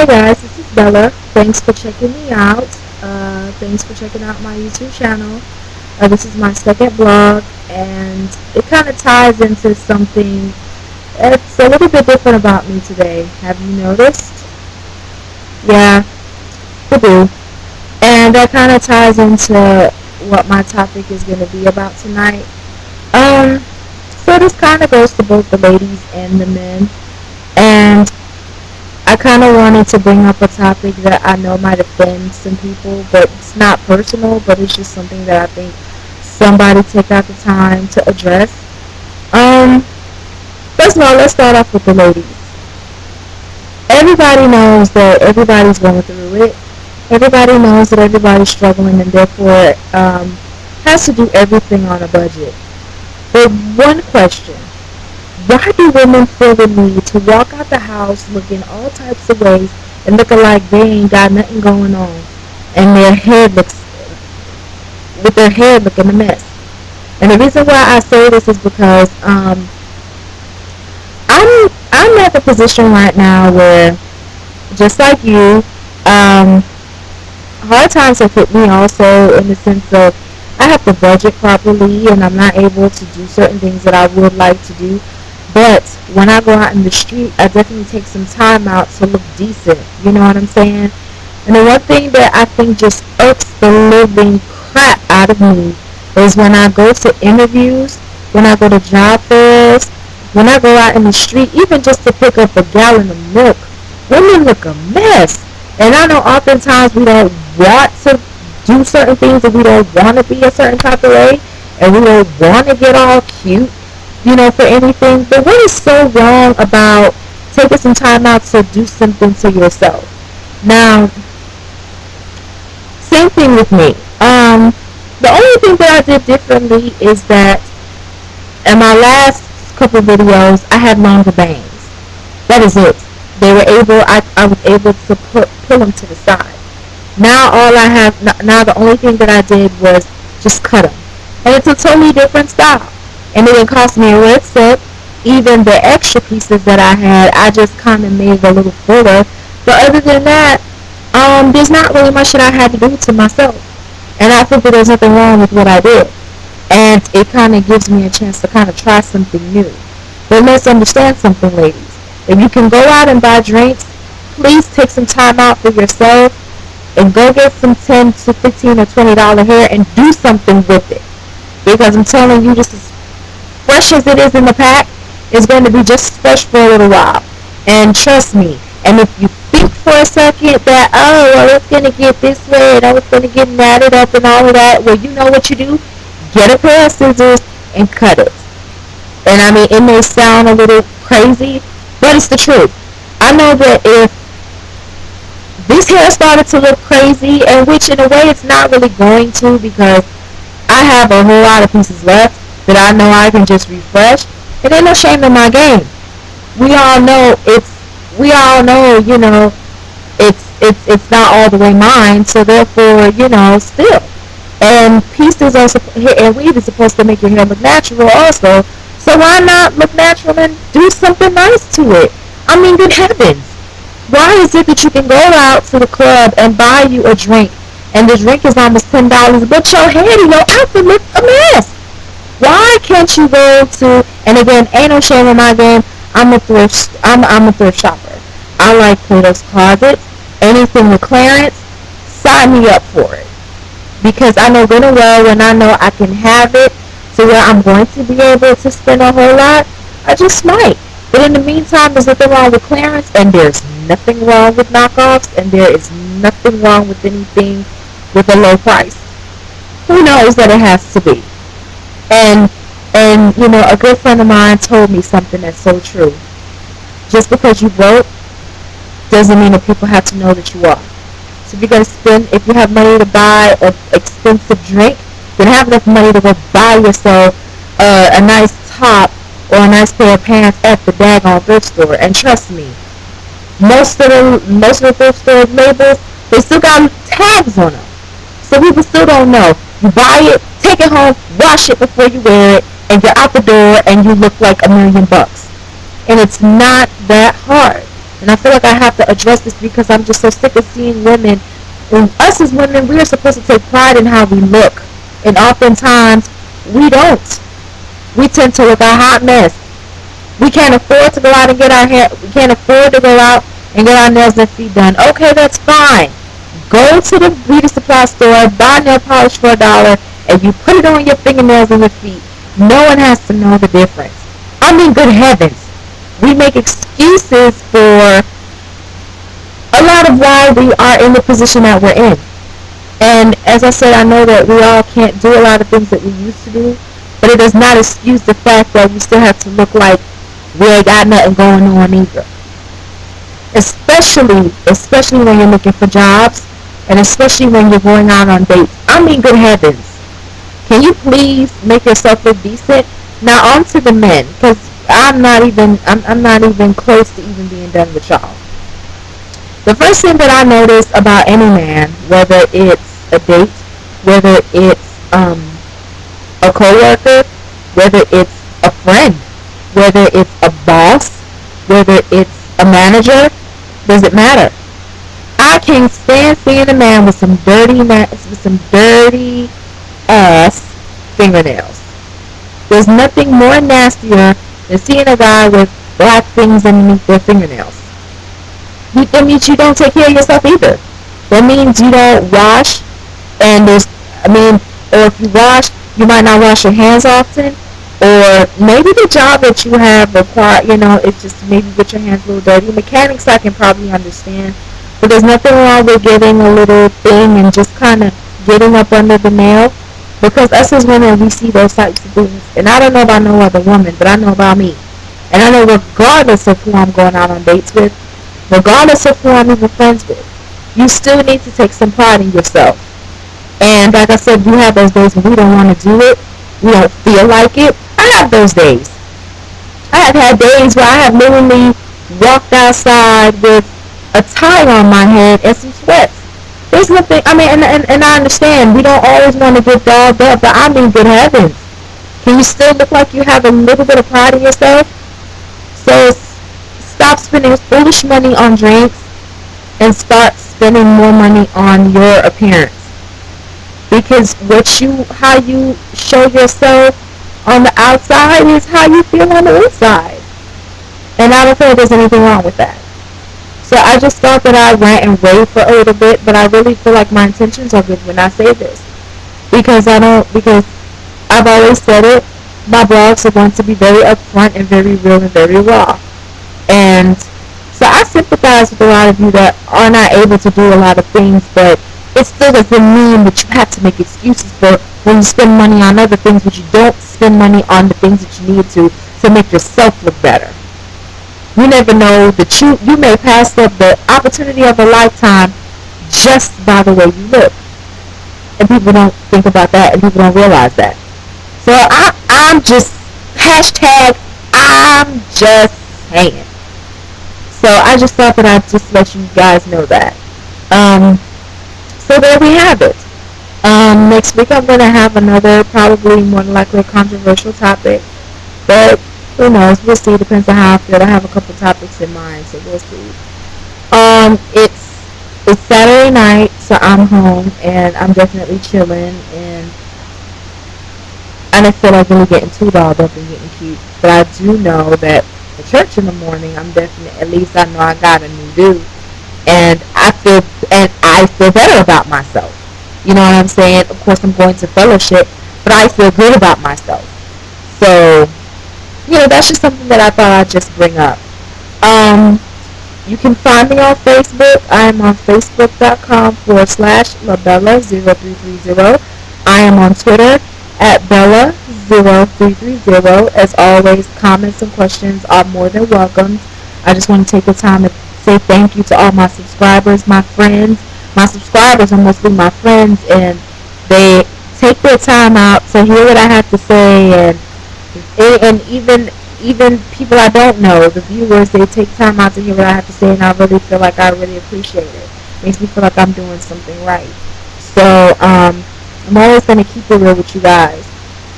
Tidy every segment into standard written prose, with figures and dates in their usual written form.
Hey guys, this is Bella. Thanks for checking me out. Thanks for checking out my YouTube channel. This is my second blog, and it kind of ties into something that's a little bit different about me today. Have you noticed? Yeah, I do. And that kind of ties into what my topic is going to be about tonight. Um, so this kind of goes to both the ladies and the men. And I kind of wanted to bring up a topic that I know might offend some people, but it's not personal, but it's just something that I think somebody take out the time to address. Um, First of all, let's start off with the ladies. Everybody knows that everybody's going through it. Everybody knows that everybody's struggling and therefore has to do everything on a budget. But one question: why do women feel the need to walk out the house looking all types of ways and looking like they ain't got nothing going on, and their head looking a mess? And the reason why I say this is because I'm at the position right now where, just like you, hard times have hit me also, in the sense of I have to budget properly and I'm not able to do certain things that I would like to do. But when I go out in the street, I definitely take some time out to look decent. You know what I'm saying? And the one thing that I think just irks the living crap out of me is when I go to interviews, when I go to job fairs, when I go out in the street, even just to pick up a gallon of milk, women look a mess. And I know oftentimes we don't want to do certain things, and we don't want to be a certain type of way, and we don't want to get all cute, for anything. But what is so wrong about taking some time out to do something to yourself? Now, same thing with me. The only thing that I did differently is that in my last couple videos, I had longer bangs. That is it. I was able to pull them to the side. Now the only thing that I did was just cut them. And it's a totally different style. And it didn't cost me a red cent. Even the extra pieces that I had, I just kind of made it a little fuller. But other than that, there's not really much that I had to do to myself. And I think that there's nothing wrong with what I did. And it kind of gives me a chance to kind of try something new. But let's understand something, ladies. If you can go out and buy drinks, please take some time out for yourself and go get some $10 to $15 or $20 hair and do something with it. Because I'm telling you, just as fresh as it is in the pack, it's going to be just fresh for a little while. And trust me, and if you think for a second that, it's going to get this way and it's going to get matted up and all of that, well, you know what you do? Get a pair of scissors and cut it. And I mean, it may sound a little crazy, but it's the truth. I know that if this hair started to look crazy, and which in a way it's not really going to, because I have a whole lot of pieces left that I know I can just refresh. It ain't no shame in my game. We all know it's not all the way mine, so therefore, still. And pieces and weave is supposed to make your hair look natural also. So why not look natural and do something nice to it? I mean, good heavens. Why is it that you can go out to the club and buy you a drink, and the drink is almost $10, but your head and your outfit looks a mess? Why can't you go to, and again, ain't no shame in my game, I'm a thrift shopper. I like Plato's Closet. Anything with clearance, sign me up for it. Because I know good and well, when I know I can have it to where I'm going to be able to spend a whole lot, I just might. But in the meantime, there's nothing wrong with clearance, and there's nothing wrong with knockoffs, and there is nothing wrong with anything with a low price. Who knows that it has to be? And a good friend of mine told me something that's so true. Just because you broke doesn't mean that people have to know that you are. So if you have money to buy an expensive drink, then have enough money to go buy yourself a nice top or a nice pair of pants at the daggone thrift store. And trust me, most of the thrift store labels, they still got tags on them. So people still don't know. You buy it, take it home, wash it before you wear it, and you're out the door and you look like $1,000,000. And it's not that hard. And I feel like I have to address this because I'm just so sick of seeing women. And us as women, we are supposed to take pride in how we look. And oftentimes, we don't. We tend to look a hot mess. We can't afford to go out and get our hair. We can't afford to go out and get our nails and feet done. Okay, that's fine. Go to the beauty supply store, buy nail polish for $1, and you put it on your fingernails and your feet. No one has to know the difference. I mean, good heavens. We make excuses for a lot of why we are in the position that we're in. And as I said, I know that we all can't do a lot of things that we used to do, but it does not excuse the fact that we still have to look like we ain't got nothing going on either. Especially when you're looking for jobs, and especially when you're going out on dates. I mean, good heavens. Can you please make yourself look decent? Now on to the men, because I'm not even close to even being done with y'all. The first thing that I notice about any man, whether it's a date, whether it's a coworker, whether it's a friend, whether it's a boss, whether it's a manager, does it matter? I can't stand seeing a man with some dirty ass fingernails. There's nothing more nastier than seeing a guy with black things underneath their fingernails. That means you don't take care of yourself either. That means you don't wash, and or if you wash, you might not wash your hands often, or maybe the job that you have it's just maybe with your hands a little dirty. Mechanics I can probably understand, but there's nothing wrong with getting a little thing and just kind of getting up under the nail, because us as women, we see those types of things, and I don't know about no other woman, but I know about me, and I know regardless of who I'm going out on dates with, regardless of who I'm even friends with, you still need to take some pride in yourself. And like I said, we have those days when we don't want to do it, we don't feel like it. I have those days. I have had days where I have literally walked outside with a tie on my head and some sweats. There's nothing, and I understand, we don't always want to get dolled up, but I mean, good heavens. Can you still look like you have a little bit of pride in yourself? So stop spending foolish money on drinks and start spending more money on your appearance. Because how you show yourself on the outside is how you feel on the inside. And I don't feel there's anything wrong with that. So I just thought that I rant and rave for a little bit, but I really feel like my intentions are good when I say this. Because I've always said it, my blogs are going to be very upfront and very real and very raw. And so I sympathize with a lot of you that are not able to do a lot of things, but it still doesn't mean that you have to make excuses for when you spend money on other things, but you don't spend money on the things that you need to make yourself look better. You never know that you may pass up the opportunity of a lifetime just by the way you look. And people don't think about that, and people don't realize that. So I'm just, I'm just saying. So I just thought that I'd just let you guys know that. So there we have it. Next week I'm going to have another, probably more than likely a controversial topic. But who knows? We'll see. It depends on how I feel. I have a couple topics in mind, so we'll see. It's Saturday night, so I'm home, and I'm definitely chilling, and I don't feel like really getting too dolled up and getting cute. But I do know that at church in the morning, at least I know I got a new dude. And I feel better about myself. You know what I'm saying? Of course, I'm going to fellowship, but I feel good about myself. So, that's just something that I thought I'd just bring up. You can find me on Facebook. I am on facebook.com/labella0330. I am on Twitter at Bella0330. As always, comments and questions are more than welcome. I just want to take the time to say thank you to all my subscribers, my friends. My subscribers are mostly my friends, and they take their time out to hear what I have to say, and even people I don't know, the viewers, they take time out to hear what I have to say, and I really feel like I really appreciate it. Makes me feel like I'm doing something right. So I'm always going to keep it real with you guys.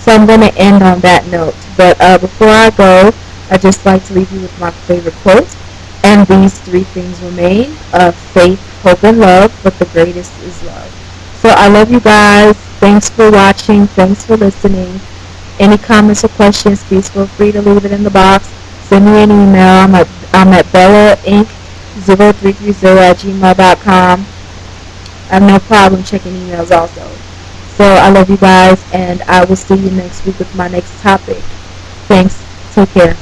So I'm going to end on that note. But before I go, I'd just like to leave you with my favorite quote. And these three things remain: faith, hope, and love, but the greatest is love. So I love you guys. Thanks for watching. Thanks for listening. Any comments or questions, please feel free to leave it in the box. Send me an email. I'm at BellaInc0330 at gmail.com. I have no problem checking emails also. So I love you guys, and I will see you next week with my next topic. Thanks. Take care.